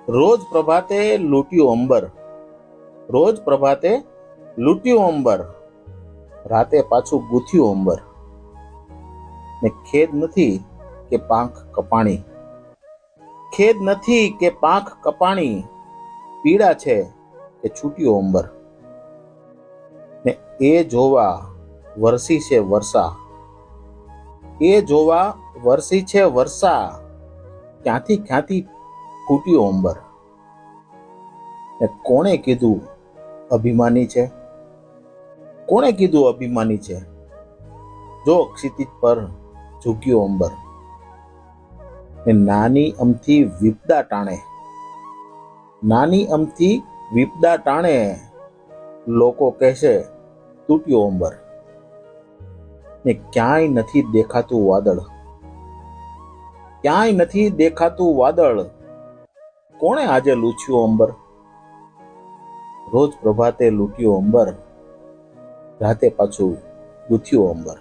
રોજ પ્રભાતે લૂંટ્યું અંબર, રોજ પ્રભાતે લૂંટ્યું અંબર, રાતે પાછું ગૂંથ્યું અંબર. ને ખેદ નથી કે પાંખ કપાણી, ખેદ નથી કે પાંખ કપાણી, પીડા છે કે છૂટ્યું અંબર. ને એ જોવા વરસી છે વર્ષા, એ જોવા વરસી છે વર્ષા, ક્યાંથી ક્યાંથી ફૂટ્યું અંબર. ને કોણે કીધું અભિમાની છે, કોણે કીધું અભિમાની છે, જો ક્ષિતિજ પર ઝૂક્યું અંબર. ને નાની અમથી વિપદા ટાણે, નાની અમથી વિપદા ટાણે, લોકો કહેશે તૂટ્યું અંબર. ને ક્યાંય નથી દેખાતું વાદળ, ક્યાંય નથી દેખાતું વાદળ, કોણે આજે લૂછ્યું અંબર. રોજ પ્રભાતે લૂંટ્યું અંબર, રાતે પાછું ગૂંથ્યું અંબર.